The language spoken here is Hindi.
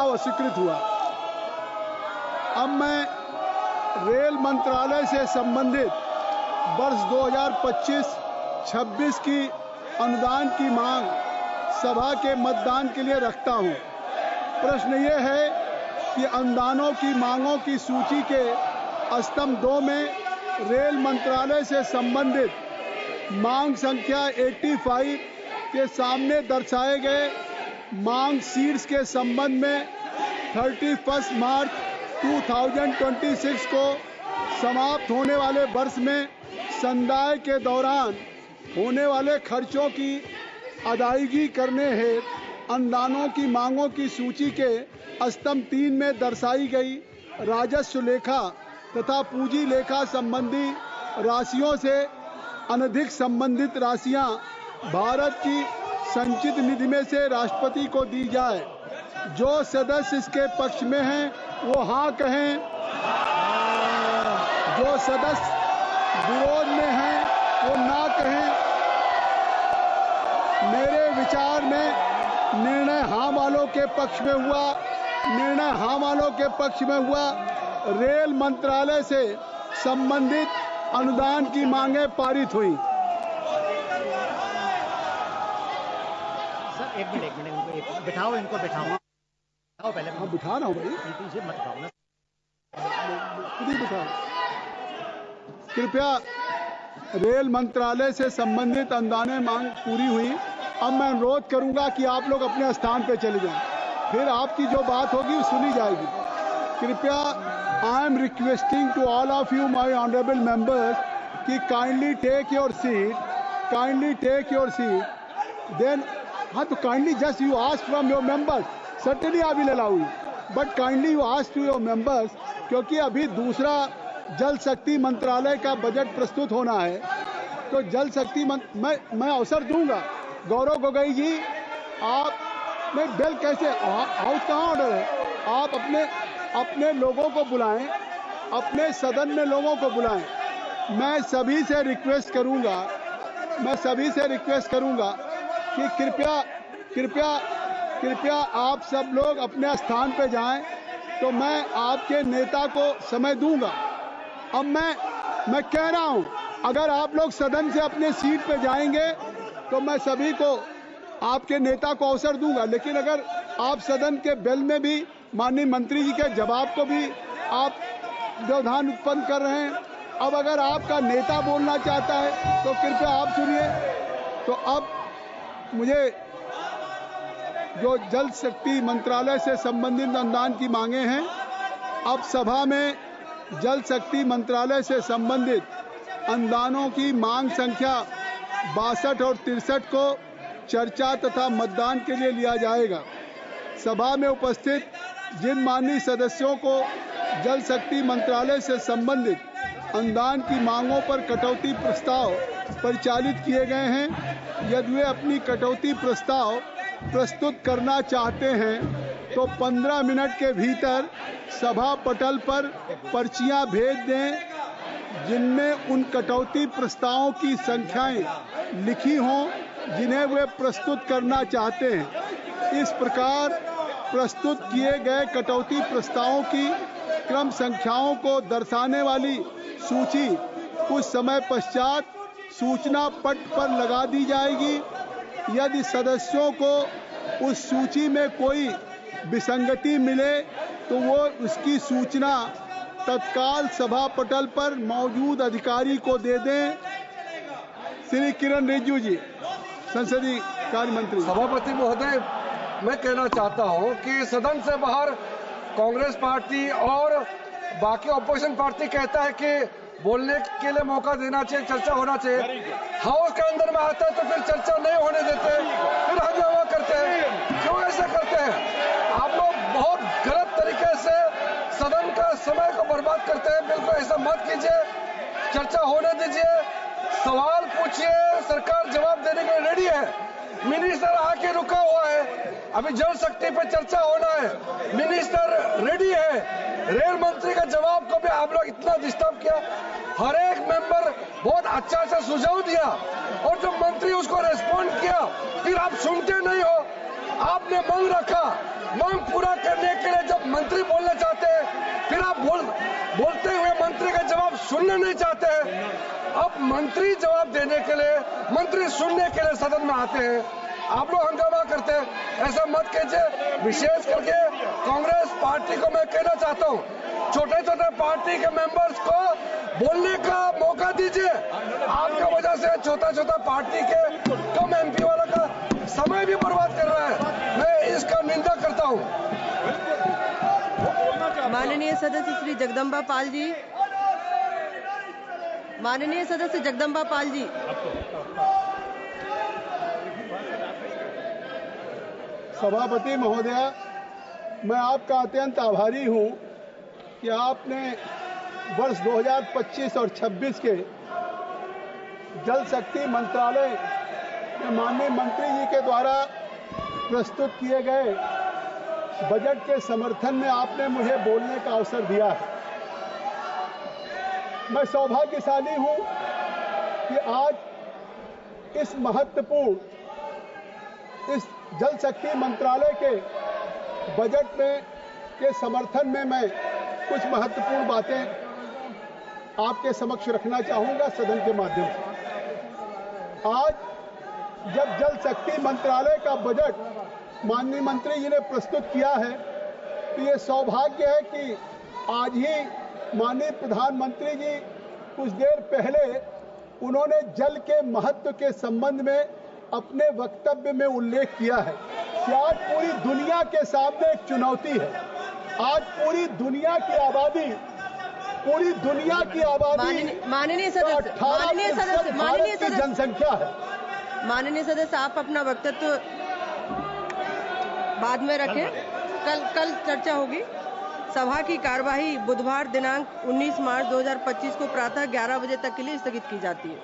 प्रस्ताव अस्वीकृत हुआ। अब मैं रेल मंत्रालय से संबंधित वर्ष 2025-26 की अनुदान की मांग सभा के मतदान के लिए रखता हूं। प्रश्न ये है कि अनुदानों की मांगों की सूची के स्तंभ 2 में रेल मंत्रालय से संबंधित मांग संख्या 85 के सामने दर्शाए गए मांग शीर्ष के संबंध में 31 मार्च 2026 को समाप्त होने वाले वर्ष में संदाय के दौरान होने वाले खर्चों की अदायगी करने हेतु अनुदानों की मांगों की सूची के स्तंभ 3 में दर्शाई गई राजस्व लेखा तथा पूंजी लेखा संबंधी राशियों से अनधिक संबंधित राशियां भारत की संचित निधि में से राष्ट्रपति को दी जाए। जो सदस्य इसके पक्ष में हैं वो हाँ कहें, जो सदस्य विरोध में हैं वो ना कहें। मेरे विचार में निर्णय हाँ वालों के पक्ष में हुआ। निर्णय हाँ वालों के पक्ष में हुआ। रेल मंत्रालय से संबंधित अनुदान की मांगे पारित हुई। सर एक मिनट बिठाओ, इनको बिठाओ पहले। हाँ बिठा रहा हूँ भाई, पीछे मत खाओ ना, खुद ही बिठा। कृपया रेल मंत्रालय से संबंधित अनुदान मांग पूरी हुई। अब मैं अनुरोध करूंगा कि आप लोग अपने स्थान पर चले जाएं, फिर आपकी जो बात होगी वो सुनी जाएगी। कृपया I am requesting to all of you my honourable members कि kindly take your seat, then हाँ तो kindly just you ask from your members, certainly I will allow you, but kindly you ask to your members, क्योंकि अभी दूसरा जल शक्ति मंत्रालय का बजट प्रस्तुत होना है। तो जल शक्ति मैं अवसर दूंगा। गौरव गोगोई जी, आप नहीं बेल कैसे हाउस कहाँ ऑर्डर है? आप अपने लोगों को बुलाएं, अपने सदन में लोगों को बुलाएं। मैं सभी से रिक्वेस्ट करूंगा कि कृपया आप सब लोग अपने स्थान पे जाएं, तो मैं आपके नेता को समय दूंगा। अब मैं कह रहा हूं, अगर आप लोग सदन से अपने सीट पे जाएंगे तो मैं सभी को, आपके नेता को अवसर दूंगा। लेकिन अगर आप सदन के बेल में भी माननीय मंत्री जी के जवाब को भी आप व्यवधान उत्पन्न कर रहे हैं। अब अगर आपका नेता बोलना चाहता है तो कृपया आप सुनिए। तो अब मुझे जो जल शक्ति मंत्रालय से संबंधित अनुदान की मांगे हैं, अब सभा में जल शक्ति मंत्रालय से संबंधित अनुदानों की मांग संख्या 62 और 63 को चर्चा तथा मतदान के लिए लिया जाएगा। सभा में उपस्थित जिन माननीय सदस्यों को जल शक्ति मंत्रालय से संबंधित अनुदान की मांगों पर कटौती प्रस्ताव परिचालित किए गए हैं, यदि वे अपनी कटौती प्रस्ताव प्रस्तुत करना चाहते हैं तो 15 मिनट के भीतर सभा पटल पर पर्चियां भेज दें जिनमें उन कटौती प्रस्तावों की संख्याएं लिखी हों जिन्हें वे प्रस्तुत करना चाहते हैं। इस प्रकार प्रस्तुत किए गए कटौती प्रस्तावों की क्रम संख्याओं को दर्शाने वाली सूची कुछ समय पश्चात सूचना पट पर लगा दी जाएगी। यदि सदस्यों को उस सूची में कोई विसंगति मिले तो वो उसकी सूचना तत्काल सभा पटल पर मौजूद अधिकारी को दे दें। श्री किरण रिजिजू जी, संसदीय कार्य मंत्री। सभापति महोदय, मैं कहना चाहता हूं कि सदन से बाहर कांग्रेस पार्टी और बाकी ऑपोजिशन पार्टी कहता है कि बोलने के लिए मौका देना चाहिए, चर्चा होना चाहिए। हाउस के अंदर में आता है तो फिर चर्चा नहीं होने देते, फिर हंगामा करते हैं। क्यों ऐसा करते हैं? आप लोग बहुत गलत तरीके से सदन का समय को बर्बाद करते हैं। बिल्कुल ऐसा मत कीजिए, चर्चा होने दीजिए, सवाल पूछिए, सरकार जवाब देने के लिए रेडी है। मिनिस्टर आके रुका हुआ है, अभी जल शक्ति पे चर्चा होना है, मिनिस्टर रेडी है। रेल मंत्री का जवाब को भी आप लोग इतना डिस्टर्ब किया। हर एक मेंबर बहुत अच्छा सा सुझाव दिया और जब मंत्री उसको रेस्पॉन्ड किया फिर आप सुनते नहीं हो। आपने मांग रखा, मांग पूरा करने के मंत्री बोलना चाहते हैं, फिर आप बोलते हुए मंत्री का जवाब सुनना नहीं चाहते हैं। अब मंत्री जवाब देने के लिए, मंत्री सुनने के लिए सदन में आते हैं, आप लोग हंगामा करते हैं। ऐसा मत कीजिए। विशेष करके कांग्रेस पार्टी को मैं कहना चाहता हूँ, छोटे छोटे पार्टी के मेंबर्स को बोलने का मौका दीजिए। आपका वजह से छोटा छोटा पार्टी के कम एमपी वाला का समय भी बर्बाद कर रहा है। मैं इसका निंदा करता हूँ। माननीय सदस्य श्री जगदम्बा पाल जी, माननीय सदस्य जगदम्बा पाल जी। सभापति महोदया, मैं आपका अत्यंत आभारी हूं कि आपने वर्ष 2025 और 26 के जल शक्ति मंत्रालय में माननीय मंत्री जी के द्वारा प्रस्तुत किए गए बजट के समर्थन में आपने मुझे बोलने का अवसर दिया है। मैं सौभाग्यशाली हूं कि आज इस महत्वपूर्ण इस जल शक्ति मंत्रालय के बजट में के समर्थन में मैं कुछ महत्वपूर्ण बातें आपके समक्ष रखना चाहूंगा सदन के माध्यम से। आज जब जल शक्ति मंत्रालय का बजट माननीय मंत्री जी ने प्रस्तुत किया है, तो ये सौभाग्य है कि आज ही माननीय प्रधानमंत्री जी कुछ देर पहले उन्होंने जल के महत्व के संबंध में अपने वक्तव्य में उल्लेख किया है कि आज पूरी दुनिया के सामने एक चुनौती है। आज पूरी दुनिया की आबादी माननीय सदस्य जनसंख्या है। माननीय सदस्य, आप अपना वक्तव्य बाद में रखें। कल चर्चा होगी। सभा की कार्यवाही बुधवार दिनांक 19 मार्च 2025 को प्रातः 11 बजे तक के लिए स्थगित की जाती है।